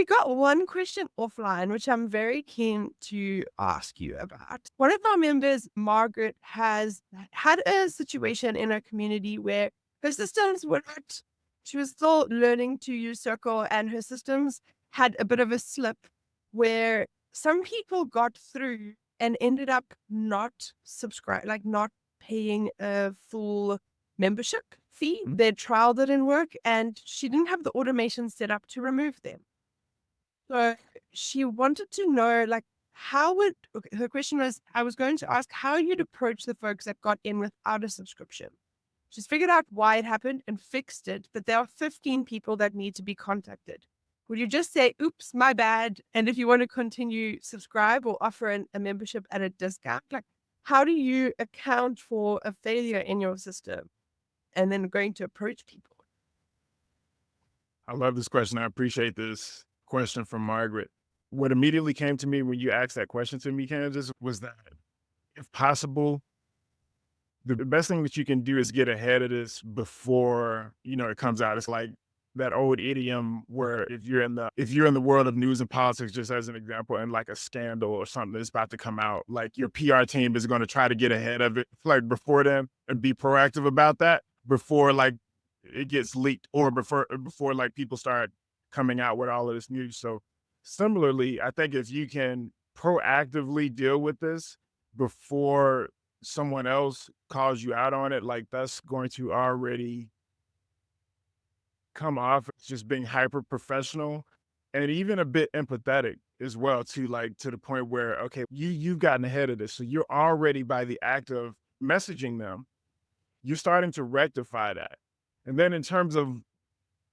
we got one question offline, which I'm very keen to ask you about. One of our members, Margaret, has had a situation in her community where her systems were not, she was still learning to use Circle, and her systems had a bit of a slip where some people got through and ended up not not paying a full membership fee. Their trial didn't work, and she didn't have the automation set up to remove them. So she wanted to know, her question was, I was going to ask how you'd approach the folks that got in without a subscription. She's figured out why it happened and fixed it, but there are 15 people that need to be contacted. Would you just say, oops, my bad? And if you want to continue, subscribe or offer a membership at a discount, how do you account for a failure in your system and then going to approach people? I love this question. I appreciate this question from Margaret. What immediately came to me when you asked that question to me, Candice, was that if possible, the best thing that you can do is get ahead of this before, it comes out. It's like that old idiom where if you're in the world of news and politics, just as an example, and like a scandal or something is about to come out, like your PR team is going to try to get ahead of it like before then and be proactive about that before like it gets leaked or before like people start coming out with all of this news. So similarly, I think if you can proactively deal with this before someone else calls you out on it, like that's going to already come off as just being hyper professional and even a bit empathetic as well, to like to the point where, okay, you've gotten ahead of this. So you're already, by the act of messaging them, you're starting to rectify that. And then in terms of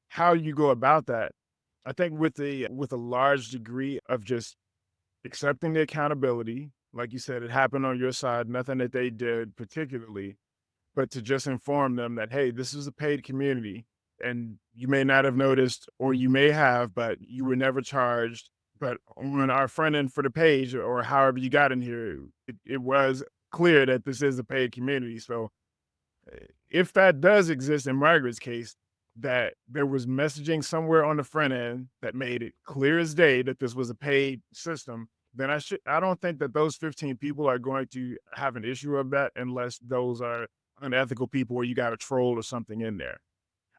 how you go about that, I think with a large degree of just accepting the accountability, like you said, it happened on your side, nothing that they did particularly, but to just inform them that, hey, this is a paid community and you may not have noticed, or you may have, but you were never charged. But on our front end for the page or however you got in here, it was clear that this is a paid community. So if that does exist in Margaret's case, that there was messaging somewhere on the front end that made it clear as day that this was a paid system, then I don't think that those 15 people are going to have an issue of that unless those are unethical people or you got a troll or something in there.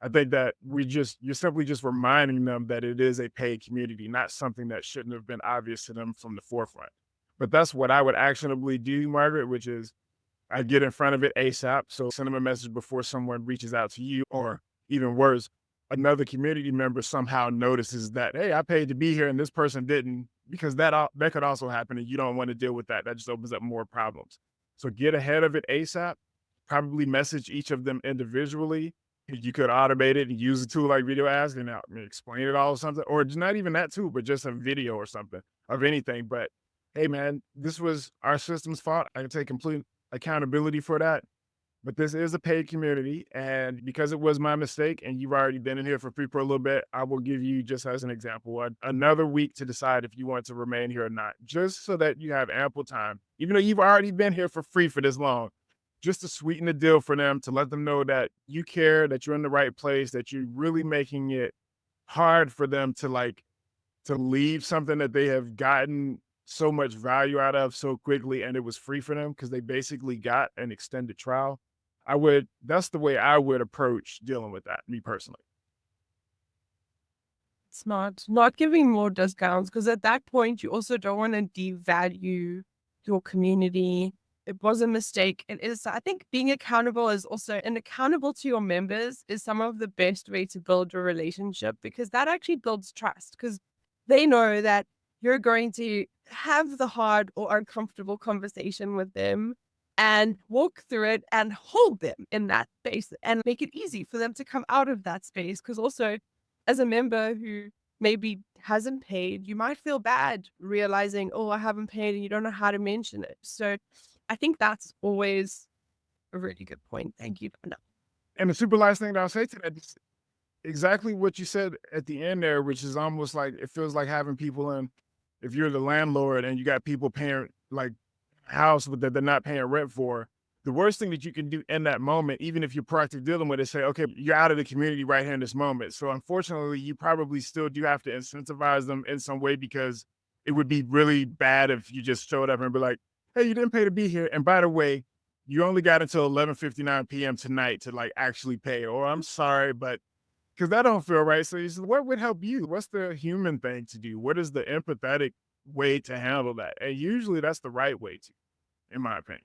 I think that you're simply just reminding them that it is a paid community, not something that shouldn't have been obvious to them from the forefront. But that's what I would actionably do, Margaret, which is I get in front of it ASAP. So send them a message before someone reaches out to you, or even worse, another community member somehow notices that, hey, I paid to be here and this person didn't, because that could also happen and you don't want to deal with that. That just opens up more problems. So get ahead of it ASAP, probably message each of them individually. You could automate it and use a tool like Video Ask and explain it all or something, or just not even that tool, but just a video or something of anything. But hey, man, this was our system's fault. I can take complete accountability for that. But this is a paid community, and because it was my mistake and you've already been in here for free for a little bit, I will give you, just as an example, another week to decide if you want to remain here or not, just so that you have ample time, even though you've already been here for free for this long, just to sweeten the deal for them, to let them know that you care, that you're in the right place, that you're really making it hard for them to leave something that they have gotten so much value out of so quickly, and it was free for them because they basically got an extended trial. That's the way I would approach dealing with that, me personally. Smart. Not giving more discounts, because at that point, you also don't want to devalue your community. It was a mistake. It is, I think being accountable is also, and accountable to your members is some of the best way to build a relationship, because that actually builds trust, because they know that you're going to have the hard or uncomfortable conversation with them and walk through it and hold them in that space and make it easy for them to come out of that space. Because also, as a member who maybe hasn't paid, you might feel bad realizing, oh, I haven't paid, and you don't know how to mention it. So I think that's always a really good point. Thank you, Darnell. And the super last thing that I'll say to that is exactly what you said at the end there, which is almost like it feels like having people in, if you're the landlord and you got people paying like house that they're not paying rent for, the worst thing that you can do in that moment, even if you're proactively dealing with it, say, okay, you're out of the community right here in this moment. So unfortunately, you probably still do have to incentivize them in some way because it would be really bad if you just showed up and be like, hey, you didn't pay to be here. And by the way, you only got until 11:59 p.m. tonight to like actually pay. Or I'm sorry, but because that don't feel right. So you said, what would help you? What's the human thing to do? What is the empathetic way to handle that? And usually that's the right way to, in my opinion.